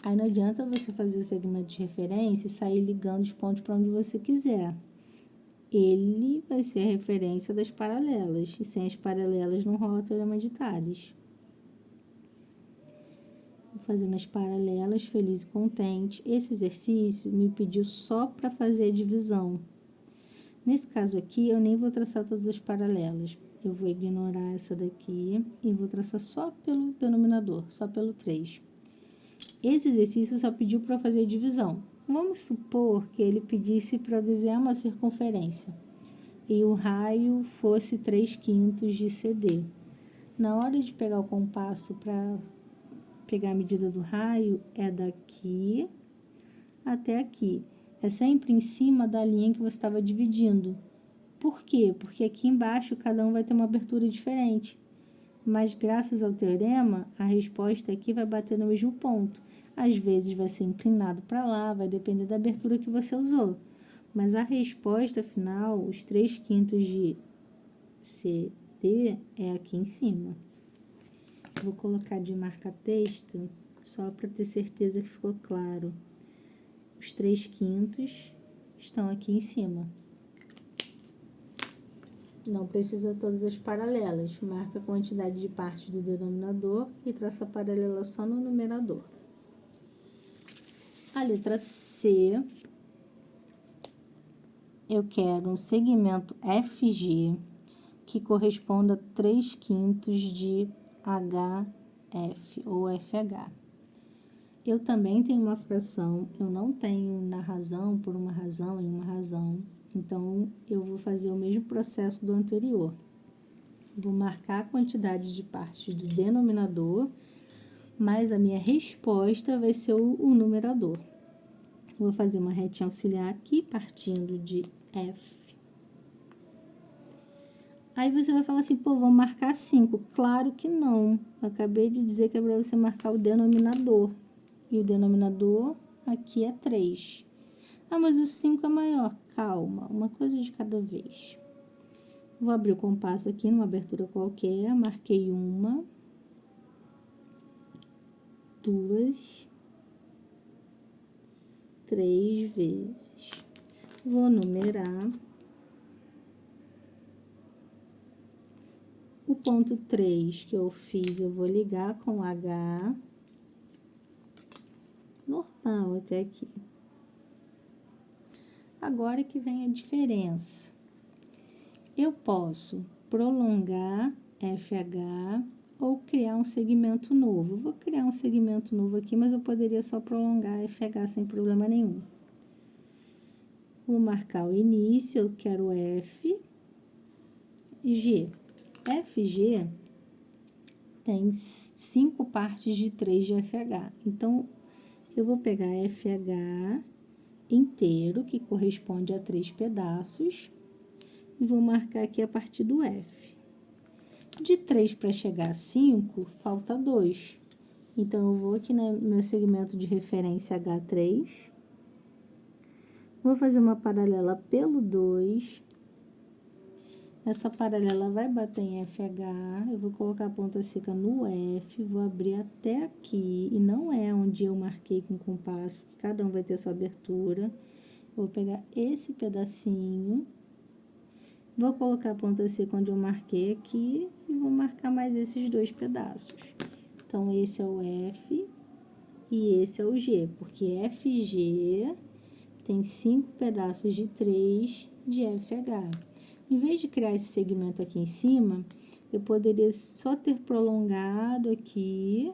Aí não adianta você fazer o segmento de referência e sair ligando os pontos para onde você quiser. Ele vai ser a referência das paralelas, e sem as paralelas não rola teorema de Tales. Vou fazendo as paralelas, feliz e contente. Esse exercício me pediu só para fazer a divisão. Nesse caso aqui, eu nem vou traçar todas as paralelas. Eu vou ignorar essa daqui e vou traçar só pelo denominador, só pelo 3. Esse exercício só pediu para fazer a divisão. Vamos supor que ele pedisse para desenhar uma circunferência e o raio fosse 3/5 de CD. Na hora de pegar o compasso para pegar a medida do raio, é daqui até aqui. É sempre em cima da linha que você estava dividindo. Por quê? Porque aqui embaixo cada um vai ter uma abertura diferente. Mas graças ao teorema, a resposta aqui vai bater no mesmo ponto. Às vezes vai ser inclinado para lá, vai depender da abertura que você usou. Mas a resposta final, os 3/5 de CD, é aqui em cima. Vou colocar de marca-texto, só para ter certeza que ficou claro. Os 3/5 estão aqui em cima. Não precisa todas as paralelas. Marca a quantidade de partes do denominador e traça a paralela só no numerador. A letra C, eu quero um segmento FG que corresponda a 3/5 de HF ou FH. Eu também tenho uma fração, eu não tenho na razão, por uma razão, em uma razão. Então, eu vou fazer o mesmo processo do anterior. Vou marcar a quantidade de partes do denominador, mas a minha resposta vai ser o numerador. Vou fazer uma retinha auxiliar aqui, partindo de F. Aí você vai falar assim, pô, vou marcar 5. Claro que não. Eu acabei de dizer que é para você marcar o denominador. E o denominador aqui é 3. Ah, mas o 5 é maior. Calma, uma coisa de cada vez. Vou abrir o compasso aqui numa abertura qualquer. Marquei 1, 2, 3 vezes. Vou numerar. O ponto 3 que eu fiz, eu vou ligar com H. Normal até aqui. Agora que vem a diferença. Eu posso prolongar FH ou criar um segmento novo. Eu vou criar um segmento novo aqui, mas eu poderia só prolongar FH sem problema nenhum. Vou marcar o início, eu quero F, G. FG tem 5 partes de 3 de FH. Então, eu vou pegar FH inteiro, que corresponde a 3 pedaços, e vou marcar aqui a partir do F. De 3 para chegar a 5, falta 2. Então, eu vou aqui no meu segmento de referência H3, vou fazer uma paralela pelo 2, essa paralela vai bater em FH, eu vou colocar a ponta seca no F, vou abrir até aqui, e não é onde eu marquei com compasso, porque cada um vai ter sua abertura. Vou pegar esse pedacinho, vou colocar a ponta seca onde eu marquei aqui, e vou marcar mais esses 2 pedaços. Então, esse é o F e esse é o G, porque FG tem 5 pedaços de 3 de FH. Em vez de criar esse segmento aqui em cima, eu poderia só ter prolongado aqui,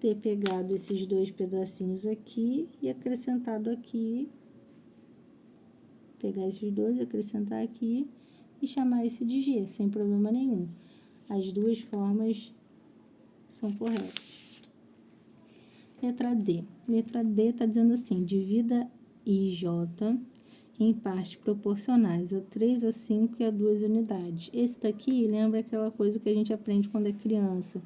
ter pegado esses dois pedacinhos aqui e acrescentado aqui, pegar esses dois, acrescentar aqui e chamar esse de G, sem problema nenhum. As duas formas são corretas. Letra D. Letra D está dizendo assim, divida IJ em partes proporcionais a 3, a 5 e a 2 unidades. Esse daqui lembra aquela coisa que a gente aprende quando é criança.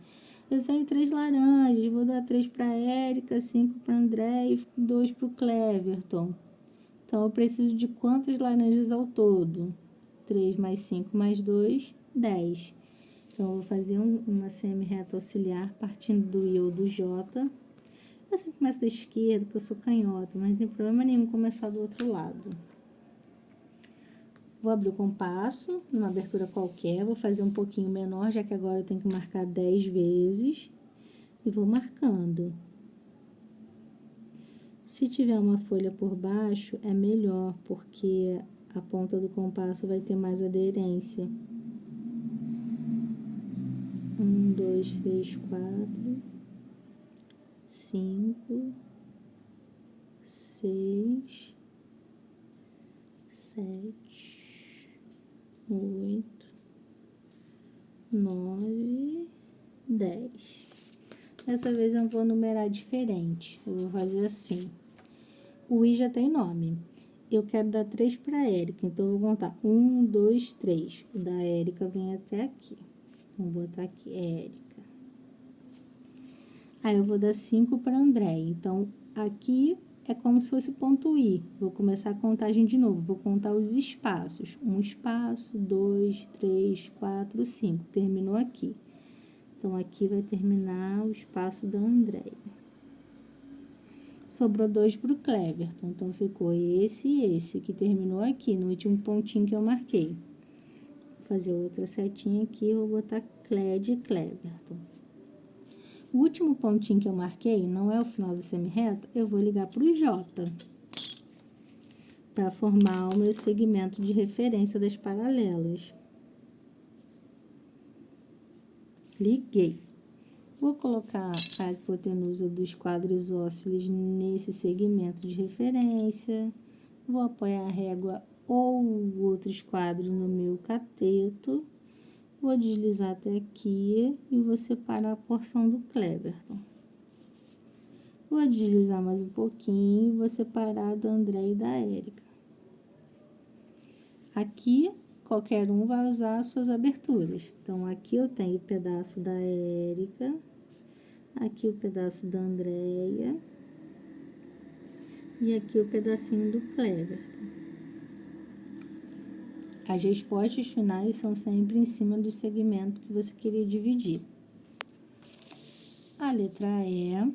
Eu tenho 3 laranjas, vou dar 3 para a Érica, 5 para André e 2 para o Cleverton. Então, eu preciso de quantas laranjas ao todo? 3 mais 5 mais 2, 10. Então, eu vou fazer uma semi-reta auxiliar partindo do I ou do J. Eu sempre começo da esquerda, porque eu sou canhota, mas não tem problema nenhum começar do outro lado. Vou abrir o compasso, numa abertura qualquer, vou fazer um pouquinho menor, já que agora eu tenho que marcar 10 vezes. E vou marcando. Se tiver uma folha por baixo, é melhor, porque a ponta do compasso vai ter mais aderência. 1, 2, 3, 4, 5, 6, 7, 8, 9, 10. Dessa vez eu vou numerar diferente. Eu vou fazer assim. O I já tem nome. Eu quero dar 3 para a Érica, então eu vou contar 1, 2, 3. O da Érica vem até aqui. Vamos botar aqui, Érica. Aí eu vou dar 5 para André. Então, aqui é como se fosse ponto I. Vou começar a contagem de novo. Vou contar os espaços. Um espaço, 2, 3, 4, 5. Terminou aqui. Então, aqui vai terminar o espaço da Andréia. Sobrou 2 para o Cleverton. Então, ficou esse e esse, que terminou aqui, no último pontinho que eu marquei. Vou fazer outra setinha aqui, vou botar Cled e Cleverton. O último pontinho que eu marquei, não é o final da semi-reta, eu vou ligar para o J, para formar o meu segmento de referência das paralelas. Liguei. Vou colocar a hipotenusa dos quadrisósceles nesse segmento de referência. Vou apoiar a régua ou outros quadros no meu cateto. Vou deslizar até aqui e vou separar a porção do Cleverton. Vou deslizar mais um pouquinho e vou separar da André e da Érica. Aqui, qualquer um vai usar as suas aberturas. Então, aqui eu tenho o pedaço da Érica, aqui o pedaço da Andréia e aqui o pedacinho do Cleverton. As respostas finais são sempre em cima do segmento que você queria dividir. A letra E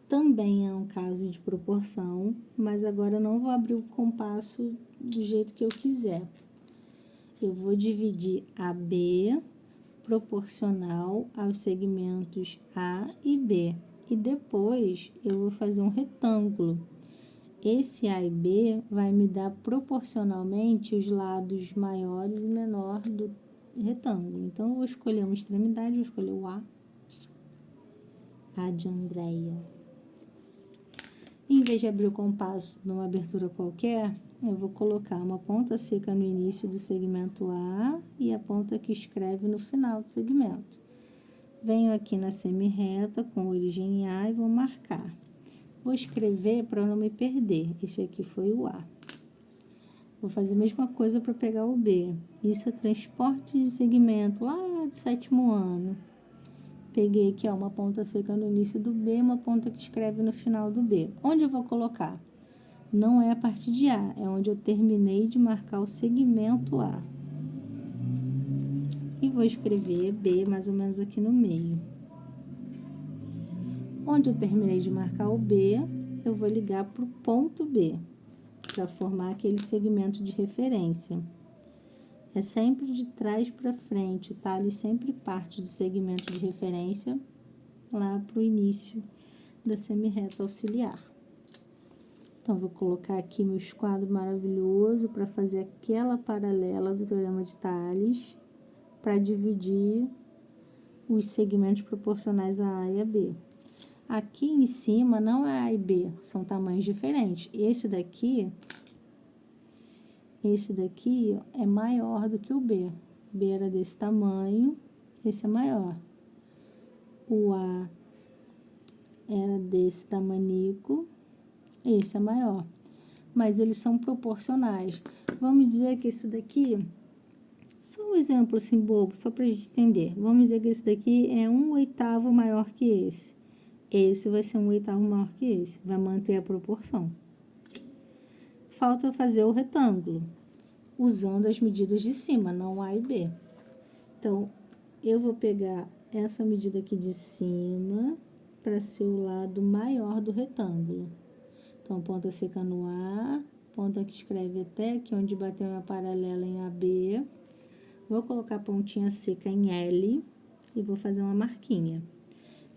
também é um caso de proporção, mas agora eu não vou abrir o compasso do jeito que eu quiser. Eu vou dividir a B proporcional aos segmentos A e B. E depois eu vou fazer um retângulo. Esse A e B vai me dar proporcionalmente os lados maiores e menores do retângulo. Então, eu vou escolher uma extremidade, vou escolher o A de Andréia. Em vez de abrir o compasso numa abertura qualquer, eu vou colocar uma ponta seca no início do segmento A e a ponta que escreve no final do segmento. Venho aqui na semi-reta com origem em A e vou marcar. Vou escrever para não me perder. Esse aqui foi o A. Vou fazer a mesma coisa para pegar o B. Isso é transporte de segmento lá do 7º ano. Peguei aqui, ó, uma ponta seca no início do B, uma ponta que escreve no final do B. Onde eu vou colocar? Não é a parte de A, é onde eu terminei de marcar o segmento A. E vou escrever B mais ou menos aqui no meio. Onde eu terminei de marcar o B, eu vou ligar para o ponto B, para formar aquele segmento de referência. É sempre de trás para frente, tá? Ele sempre parte do segmento de referência lá para o início da semi-reta auxiliar. Então, vou colocar aqui meu esquadro maravilhoso para fazer aquela paralela do teorema de Tales, para dividir os segmentos proporcionais a A e a B. Aqui em cima não é A e B, são tamanhos diferentes. Esse daqui ó, é maior do que o B. O B era desse tamanho, esse é maior. O A era desse tamanico, esse é maior. Mas eles são proporcionais. Vamos dizer que esse daqui, só um exemplo assim bobo, só para a gente entender. Vamos dizer que esse daqui é 1/8 maior que esse. Esse vai ser 1/8 maior que esse, vai manter a proporção. Falta fazer o retângulo, usando as medidas de cima, não A e B. Então, eu vou pegar essa medida aqui de cima para ser o lado maior do retângulo. Então, ponta seca no A, ponta que escreve até aqui onde bateu minha paralela em AB. Vou colocar a pontinha seca em L e vou fazer uma marquinha.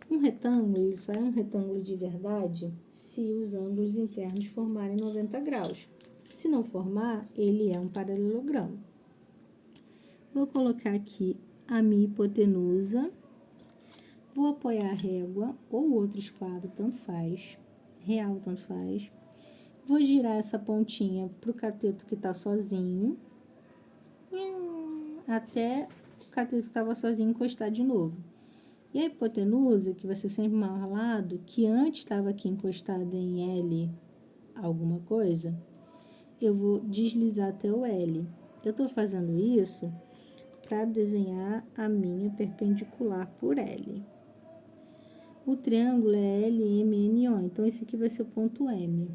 Um retângulo, ele só é um retângulo de verdade se os ângulos internos formarem 90 graus. Se não formar, ele é um paralelogramo. Vou colocar aqui a minha hipotenusa. Vou apoiar a régua ou outro esquadro, tanto faz. Real, tanto faz. Vou girar essa pontinha para o cateto que está sozinho. Até o cateto que estava sozinho encostar de novo. E a hipotenusa, que vai ser sempre mal ralado, que antes estava aqui encostada em L alguma coisa, eu vou deslizar até o L. Eu estou fazendo isso para desenhar a minha perpendicular por L. O triângulo é LMNO, então esse aqui vai ser o ponto M.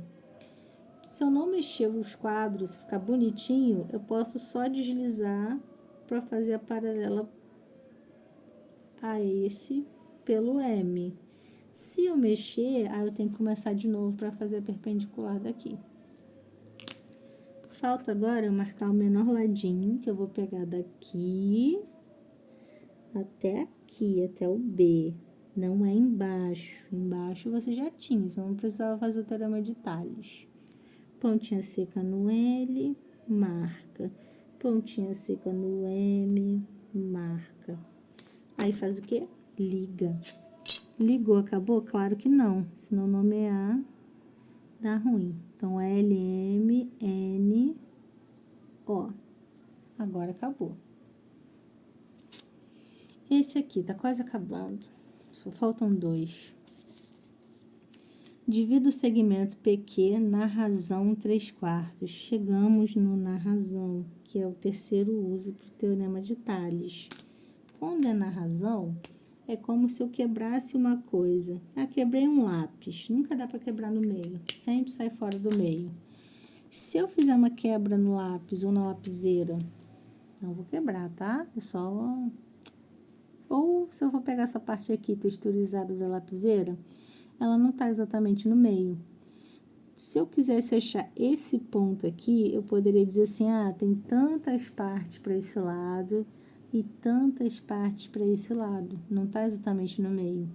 Se eu não mexer os quadros, ficar bonitinho, eu posso só deslizar para fazer a paralela a esse pelo M. Se eu mexer, aí eu tenho que começar de novo para fazer a perpendicular daqui. Falta agora eu marcar o menor ladinho, que eu vou pegar daqui até aqui, até o B. Não é embaixo. Embaixo você já tinha, você não precisava fazer o teorema de Tales. Pontinha seca no L, marca. Pontinha seca no M, marca. Aí faz o quê? Liga. Ligou, acabou? Claro que não, senão nomear dá ruim. Então, L, M, N, O. Agora acabou. Esse aqui tá quase acabando. Só faltam 2. Divida o segmento PQ na razão 3/4. Chegamos no na razão, que é o terceiro uso para o teorema de Tales. Quando é na razão, é como se eu quebrasse uma coisa. Ah, quebrei um lápis. Nunca dá para quebrar no meio. Sempre sai fora do meio. Se eu fizer uma quebra no lápis ou na lapiseira, não vou quebrar, tá? É só... Ou se eu vou pegar essa parte aqui texturizada da lapiseira, ela não tá exatamente no meio. Se eu quisesse achar esse ponto aqui, eu poderia dizer assim, ah, tem tantas partes para esse lado e tantas partes para esse lado. Não tá exatamente no meio.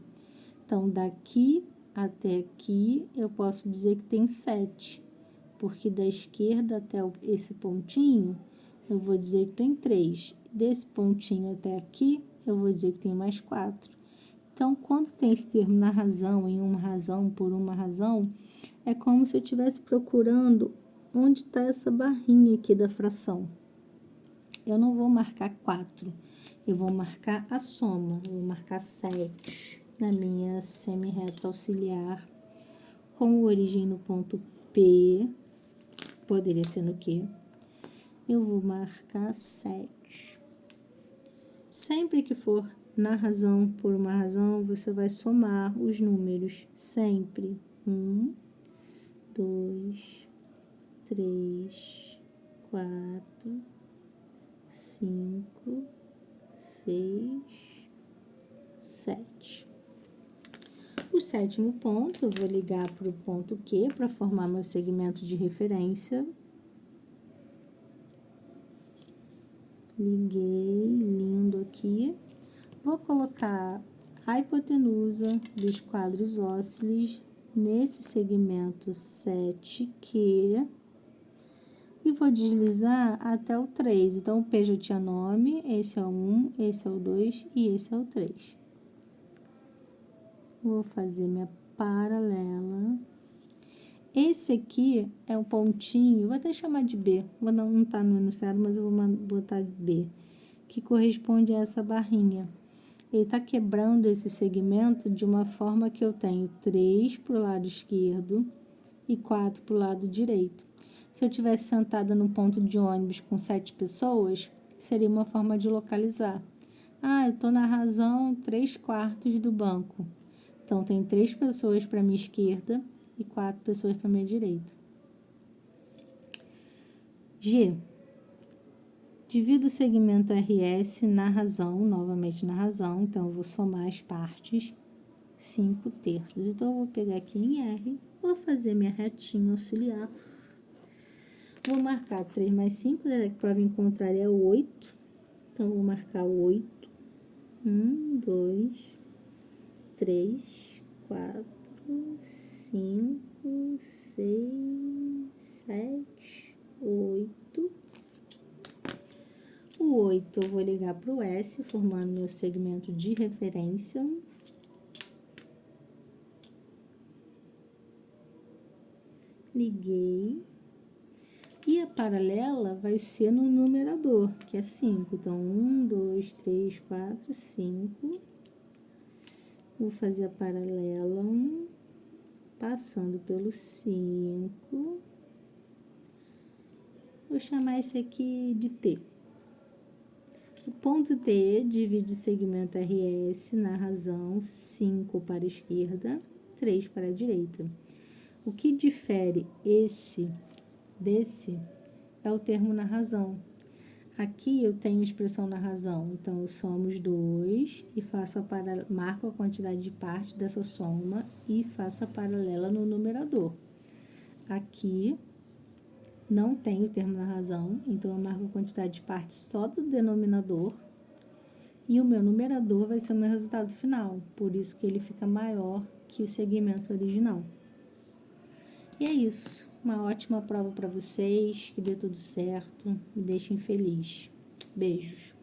Então, daqui até aqui, eu posso dizer que tem 7. Porque da esquerda até esse pontinho, eu vou dizer que tem 3. Desse pontinho até aqui, eu vou dizer que tem mais 4. Então, quando tem esse termo na razão, em uma razão, por uma razão, é como se eu estivesse procurando onde está essa barrinha aqui da fração. Eu não vou marcar 4, eu vou marcar a soma, eu vou marcar 7 na minha semi-reta auxiliar, com origem no ponto P, poderia ser no Q, eu vou marcar 7. Sempre que for na razão, por uma razão, você vai somar os números, sempre. 1, 2, 3, 4, 5, 6, 7. O 7º ponto, eu vou ligar para o ponto Q para formar meu segmento de referência. Liguei, lindo aqui. Vou colocar a hipotenusa dos quadros isósceles nesse segmento 7Q. e vou deslizar até o 3. Então, o P já tinha nome, esse é o 1, esse é o 2 e esse é o 3. Vou fazer minha paralela. Esse aqui é o pontinho, vou até chamar de B, não tá no enunciado, mas eu vou botar B, que corresponde a essa barrinha. Ele está quebrando esse segmento de uma forma que eu tenho 3 para o lado esquerdo e 4 para o lado direito. Se eu tivesse sentada no ponto de ônibus com 7 pessoas, seria uma forma de localizar. Ah, eu estou na razão 3/4 do banco. Então, tem 3 pessoas para a minha esquerda e 4 pessoas para a minha direita. G. Divido o segmento RS na razão, novamente na razão. Então, eu vou somar as partes, 5/3. Então, eu vou pegar aqui em R, vou fazer minha retinha auxiliar. Vou marcar 3 mais 5, né? Que prova em contrário é 8. Então, vou marcar 8. 1, 2, 3, 4, 5, 6, 7, 8. O 8 eu vou ligar para o S, formando meu segmento de referência. Liguei. E a paralela vai ser no numerador, que é 5. Então, 1, 2, 3, 4, 5. Vou fazer a paralela, passando pelo 5. Vou chamar esse aqui de T. O ponto T divide o segmento RS na razão, 5 para a esquerda, 3 para a direita. O que difere esse desse é o termo na razão. Aqui eu tenho expressão na razão, então eu somo os dois e marco a quantidade de parte dessa soma e faço a paralela no numerador. Aqui não tem o termo na razão, então eu marco a quantidade de parte só do denominador e o meu numerador vai ser o meu resultado final, por isso que ele fica maior que o segmento original. E é isso. Uma ótima prova para vocês, que dê tudo certo, me deixem feliz. Beijos.